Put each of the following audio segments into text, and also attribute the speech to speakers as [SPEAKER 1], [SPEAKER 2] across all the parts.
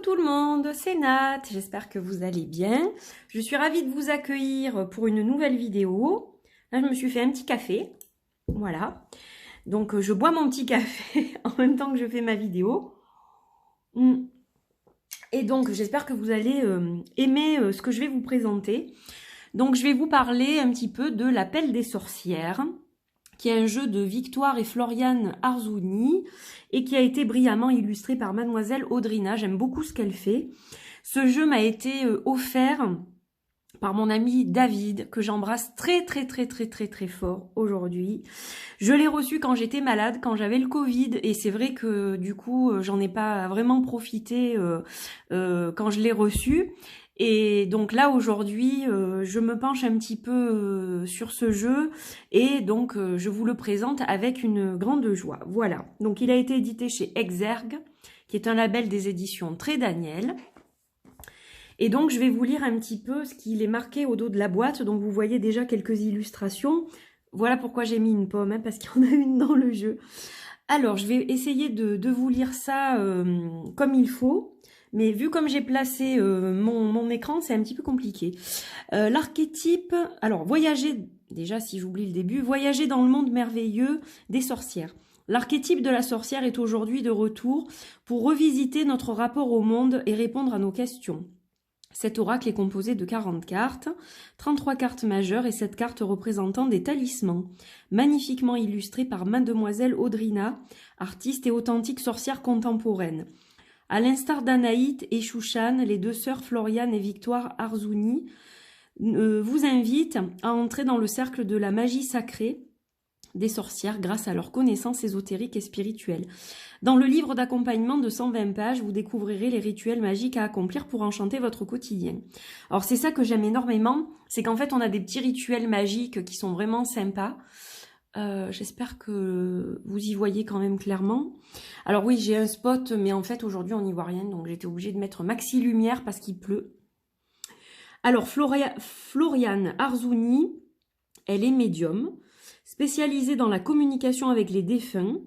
[SPEAKER 1] tout le monde, c'est Nat, j'espère que vous allez bien. Je suis ravie de vous accueillir pour une nouvelle vidéo. Là, je me suis fait un petit café, voilà. Donc, je bois mon petit café en même temps que je fais ma vidéo. Et donc, j'espère que vous allez aimer ce que je vais vous présenter. Donc, je vais vous parler un petit peu de l'Appel des sorcières, qui est un jeu de Victoire et Floriane Arzouni et qui a été brillamment illustré par Mademoiselle Audrina. J'aime beaucoup ce qu'elle fait. Ce jeu m'a été offert par mon ami David, que j'embrasse très fort aujourd'hui. Je l'ai reçu quand j'étais malade, quand j'avais le Covid, et c'est vrai que du coup, j'en ai pas vraiment profité quand je l'ai reçu. Et donc là, aujourd'hui, je me penche un petit peu sur ce jeu et donc je vous le présente avec une grande joie. Voilà, donc il a été édité chez Exergue, qui est un label des éditions Très Daniel. Et donc, je vais vous lire un petit peu ce qu'il est marqué au dos de la boîte. Donc, vous voyez déjà quelques illustrations. Voilà pourquoi j'ai mis une pomme, hein, parce qu'il y en a une dans le jeu. Alors, je vais essayer de vous lire ça comme il faut. Mais vu comme j'ai placé mon écran, c'est un petit peu compliqué. L'archétype... Alors, voyager... Déjà, si j'oublie le début. Voyager dans le monde merveilleux des sorcières. L'archétype de la sorcière est aujourd'hui de retour pour revisiter notre rapport au monde et répondre à nos questions. Cet oracle est composé de 40 cartes, 33 cartes majeures et 7 cartes représentant des talismans, magnifiquement illustrées par Mademoiselle Audrina, artiste et authentique sorcière contemporaine. À l'instar d'Anaït et Chouchan, les deux sœurs Floriane et Victoire Arzouni vous invitent à entrer dans le cercle de la magie sacrée des sorcières grâce à leurs connaissances ésotériques et spirituelles. Dans le livre d'accompagnement de 120 pages, vous découvrirez les rituels magiques à accomplir pour enchanter votre quotidien. Alors c'est ça que j'aime énormément, c'est qu'en fait on a des petits rituels magiques qui sont vraiment sympas. J'espère que vous y voyez quand même clairement. Alors oui, j'ai un spot, mais en fait aujourd'hui on n'y voit rien, donc j'étais obligée de mettre maxi lumière parce qu'il pleut. Alors Floriane Arzouni, elle est médium, spécialisée dans la communication avec les défunts.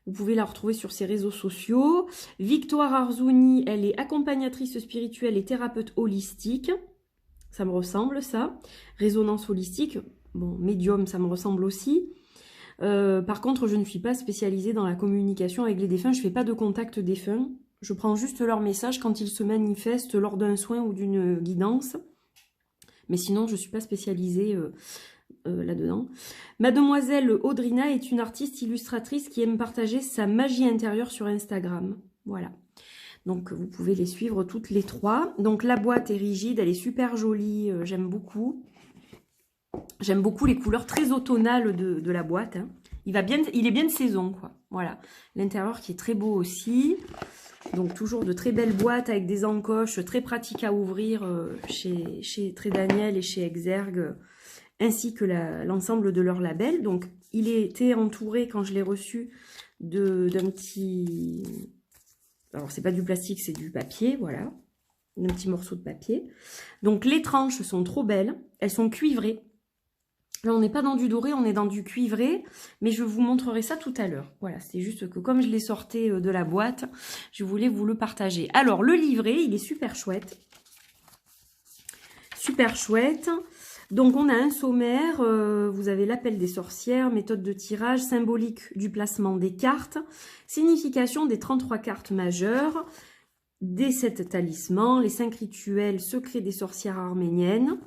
[SPEAKER 1] Vous pouvez la retrouver sur ses réseaux sociaux. Victoire Arzouni, elle est accompagnatrice spirituelle et thérapeute holistique. Ça me ressemble, ça. Résonance holistique. Bon, médium, ça me ressemble aussi. Par contre, je ne suis pas spécialisée dans la communication avec les défunts. Je ne fais pas de contact défunt. Je prends juste leur message quand ils se manifestent lors d'un soin ou d'une guidance. Mais sinon, je ne suis pas spécialisée... là-dedans. Mademoiselle Audrina est une artiste illustratrice qui aime partager sa magie intérieure sur Instagram. Voilà. Donc, vous pouvez les suivre toutes les trois. Donc, la boîte est rigide, elle est super jolie, j'aime beaucoup. J'aime beaucoup les couleurs très automnales de la boîte. Hein. Il est bien de saison, quoi. Voilà. L'intérieur qui est très beau aussi. Donc, toujours de très belles boîtes avec des encoches très pratiques à ouvrir chez Très Daniel et chez Exergue, ainsi que l'ensemble de leur label. Donc, il était entouré, quand je l'ai reçu, d'un petit... Alors, c'est pas du plastique, c'est du papier, voilà. Un petit morceau de papier. Donc, les tranches sont trop belles. Elles sont cuivrées. Là, on n'est pas dans du doré, on est dans du cuivré. Mais je vous montrerai ça tout à l'heure. Voilà, c'est juste que comme je l'ai sorti de la boîte, je voulais vous le partager. Alors, le livret, il est super chouette. Super chouette. Donc, on a un sommaire, vous avez l'appel des sorcières, méthode de tirage, symbolique du placement des cartes, signification des 33 cartes majeures, des 7 talismans, les 5 rituels secrets des sorcières arméniennes,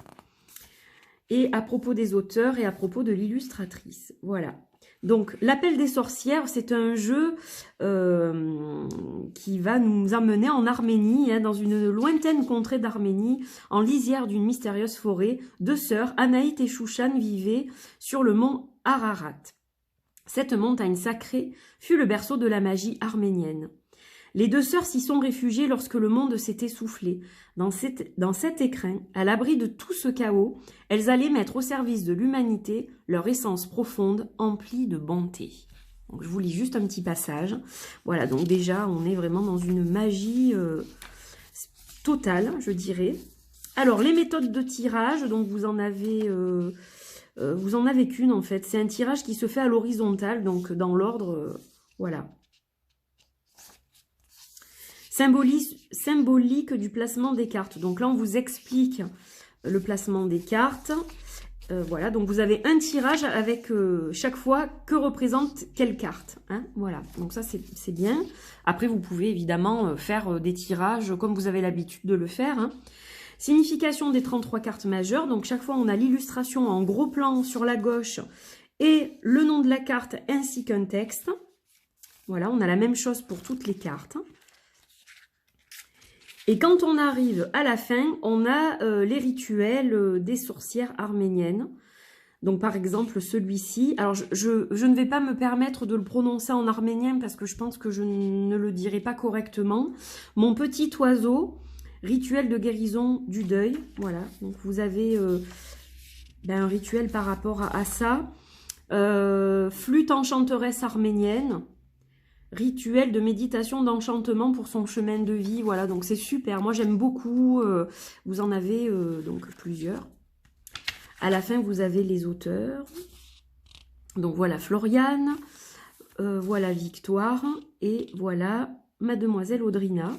[SPEAKER 1] et à propos des auteurs et à propos de l'illustratrice. Voilà. Donc, l'appel des sorcières, c'est un jeu qui va nous emmener en Arménie, hein, dans une lointaine contrée d'Arménie, en lisière d'une mystérieuse forêt. Deux sœurs, Anaït et Chouchan, vivaient sur le mont Ararat. Cette montagne sacrée fut le berceau de la magie arménienne. Les deux sœurs s'y sont réfugiées lorsque le monde s'est essoufflé. Dans cet écrin, à l'abri de tout ce chaos, elles allaient mettre au service de l'humanité leur essence profonde, emplie de bonté. Donc, je vous lis juste un petit passage. Voilà, donc déjà, on est vraiment dans une magie totale, je dirais. Alors, les méthodes de tirage, donc vous en avez qu'une en fait. C'est un tirage qui se fait à l'horizontale, donc dans l'ordre, voilà. symbolique du placement des cartes. Donc là, on vous explique le placement des cartes. Voilà, donc vous avez un tirage avec chaque fois que représente quelle carte. Hein, voilà, donc ça c'est bien. Après, vous pouvez évidemment faire des tirages comme vous avez l'habitude de le faire. Hein. Signification des 33 cartes majeures. Donc chaque fois, on a l'illustration en gros plan sur la gauche et le nom de la carte ainsi qu'un texte. Voilà, on a la même chose pour toutes les cartes. Et quand on arrive à la fin, on a les rituels des sorcières arméniennes. Donc par exemple celui-ci. Alors je ne vais pas me permettre de le prononcer en arménien parce que je pense que je ne le dirai pas correctement. Mon petit oiseau, rituel de guérison du deuil. Voilà, donc vous avez un rituel par rapport à ça. Flûte enchanteresse arménienne. Rituel de méditation d'enchantement pour son chemin de vie. Voilà, donc c'est super. Moi, j'aime beaucoup. Vous en avez donc plusieurs. À la fin, vous avez les auteurs. Donc, voilà Floriane. Voilà Victoire. Et voilà Mademoiselle Audrina.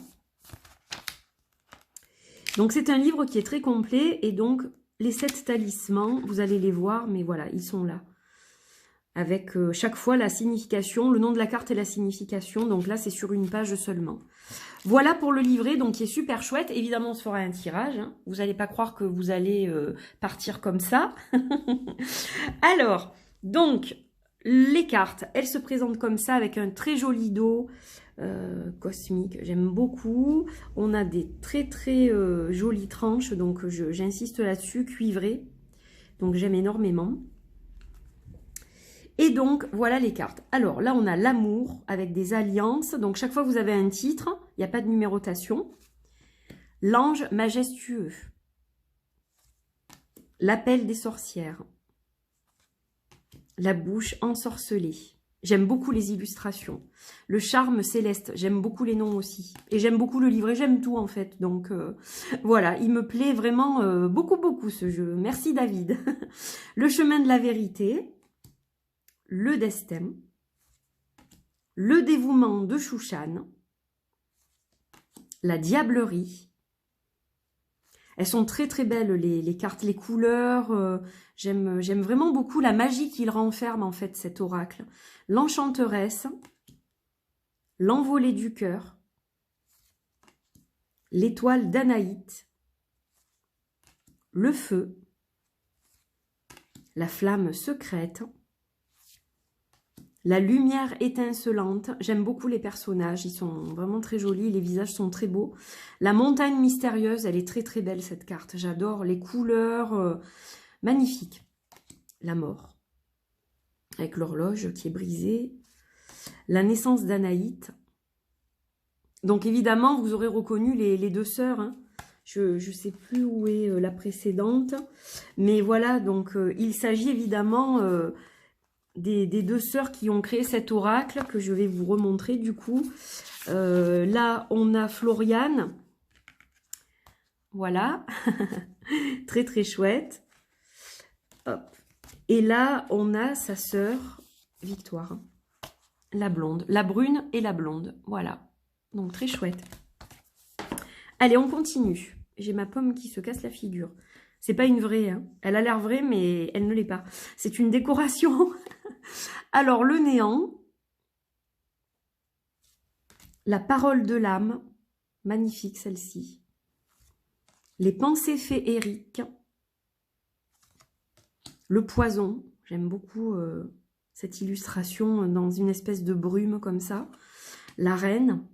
[SPEAKER 1] Donc, c'est un livre qui est très complet. Et donc, les 7 talismans, vous allez les voir. Mais voilà, ils sont là. Avec chaque fois la signification, le nom de la carte et la signification. Donc là, c'est sur une page seulement. Voilà pour le livret, donc qui est super chouette. Évidemment, on se fera un tirage. Hein. Vous n'allez pas croire que vous allez partir comme ça. Alors, donc, les cartes, elles se présentent comme ça avec un très joli dos cosmique. J'aime beaucoup. On a des très très jolies tranches, donc j'insiste là-dessus, cuivrées. Donc j'aime énormément. Et donc, voilà les cartes. Alors, là, on a l'amour avec des alliances. Donc, chaque fois, vous avez un titre. Il n'y a pas de numérotation. L'ange majestueux. L'appel des sorcières. La bouche ensorcelée. J'aime beaucoup les illustrations. Le charme céleste. J'aime beaucoup les noms aussi. Et j'aime beaucoup le livret. J'aime tout, en fait. Donc, voilà. Il me plaît vraiment beaucoup, beaucoup, ce jeu. Merci, David. Le chemin de la vérité. Le destin, le dévouement de Chouchan, la diablerie. Elles sont très très belles les cartes, les couleurs. J'aime vraiment beaucoup la magie qu'il renferme en fait cet oracle. L'enchanteresse, l'envolée du cœur, l'étoile d'Anaït, le feu, la flamme secrète, la lumière étincelante. J'aime beaucoup les personnages, ils sont vraiment très jolis, les visages sont très beaux. La montagne mystérieuse, elle est très très belle cette carte. J'adore les couleurs, magnifiques. La mort, avec l'horloge qui est brisée. La naissance d'Anaït. Donc évidemment, vous aurez reconnu les deux sœurs. Hein. Je ne sais plus où est la précédente. Mais voilà, donc il s'agit évidemment... Des deux sœurs qui ont créé cet oracle que je vais vous remontrer du coup. Là, on a Floriane. Voilà. Très, très chouette. Hop. Et là, on a sa sœur Victoire. La blonde. La brune et la blonde. Voilà. Donc, très chouette. Allez, on continue. J'ai ma pomme qui se casse la figure. C'est pas une vraie. Hein. Elle a l'air vraie, mais elle ne l'est pas. C'est une décoration. Alors, le néant, la parole de l'âme, magnifique celle-ci, les pensées féeriques, le poison, j'aime beaucoup cette illustration dans une espèce de brume comme ça, la reine,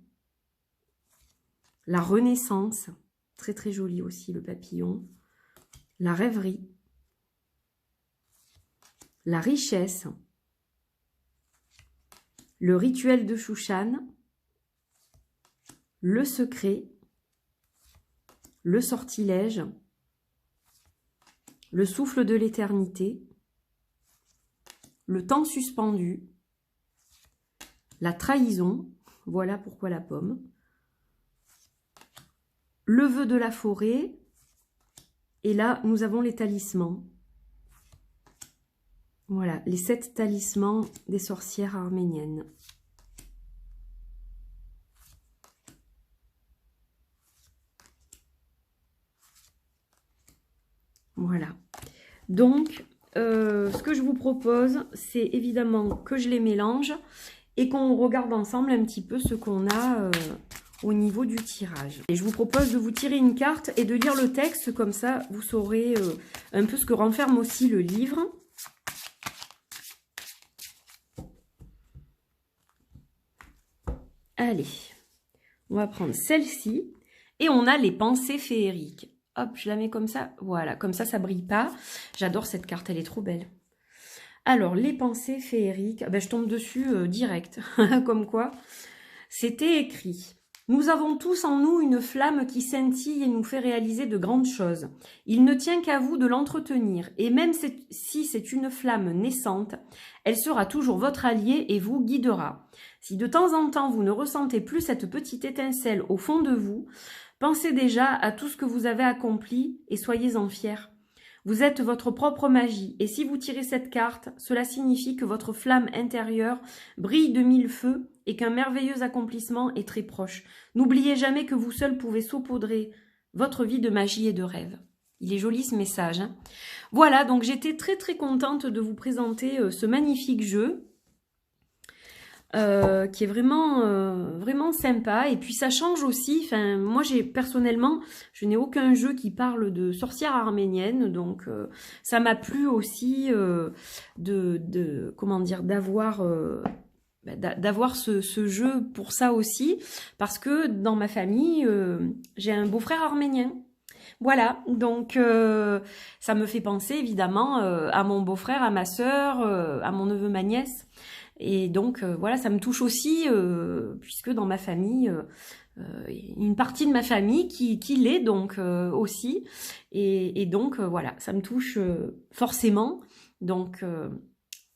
[SPEAKER 1] la renaissance, très très joli aussi le papillon, la rêverie, la richesse, le rituel de Chouchan, le secret, le sortilège, le souffle de l'éternité, le temps suspendu, la trahison, voilà pourquoi la pomme, le vœu de la forêt, et là nous avons les talismans. Voilà, les 7 talismans des sorcières arméniennes. Voilà. Donc, ce que je vous propose, c'est évidemment que je les mélange et qu'on regarde ensemble un petit peu ce qu'on a au niveau du tirage. Et je vous propose de vous tirer une carte et de lire le texte, comme ça vous saurez un peu ce que renferme aussi le livre. Allez, on va prendre celle-ci et on a les pensées féeriques. Hop, je la mets comme ça, voilà, comme ça brille pas. J'adore cette carte, elle est trop belle. Alors, les pensées féeriques, ben, je tombe dessus direct, comme quoi. C'était écrit. Nous avons tous en nous une flamme qui scintille et nous fait réaliser de grandes choses. Il ne tient qu'à vous de l'entretenir, et même si c'est une flamme naissante, elle sera toujours votre allié et vous guidera. Si de temps en temps vous ne ressentez plus cette petite étincelle au fond de vous, pensez déjà à tout ce que vous avez accompli et soyez-en fiers. Vous êtes votre propre magie, et si vous tirez cette carte, cela signifie que votre flamme intérieure brille de mille feux et qu'un merveilleux accomplissement est très proche. N'oubliez jamais que vous seul pouvez saupoudrer votre vie de magie et de rêve. Il est joli ce message, hein. Voilà, donc j'étais très très contente de vous présenter ce magnifique jeu. Qui est vraiment sympa, et puis ça change aussi. Enfin, moi personnellement, je n'ai aucun jeu qui parle de sorcières arméniennes, donc ça m'a plu aussi comment dire, d'avoir ce jeu pour ça aussi, parce que dans ma famille, j'ai un beau-frère arménien. Voilà, donc ça me fait penser évidemment à mon beau-frère, à ma sœur, à mon neveu, ma nièce. Et donc, voilà, ça me touche aussi, puisque dans ma famille, une partie de ma famille qui l'est donc aussi. Et donc, voilà, ça me touche forcément. Donc,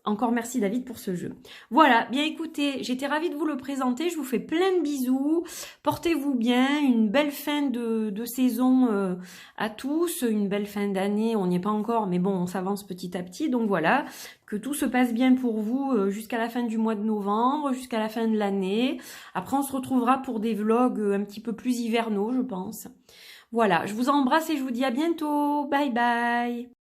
[SPEAKER 1] encore merci David pour ce jeu. Voilà, bien écoutez, j'étais ravie de vous le présenter. Je vous fais plein de bisous. Portez-vous bien. Une belle fin de saison à tous. Une belle fin d'année. On n'y est pas encore, mais bon, on s'avance petit à petit. Donc voilà, que tout se passe bien pour vous jusqu'à la fin du mois de novembre, jusqu'à la fin de l'année. Après, on se retrouvera pour des vlogs un petit peu plus hivernaux, je pense. Voilà, je vous embrasse et je vous dis à bientôt. Bye bye.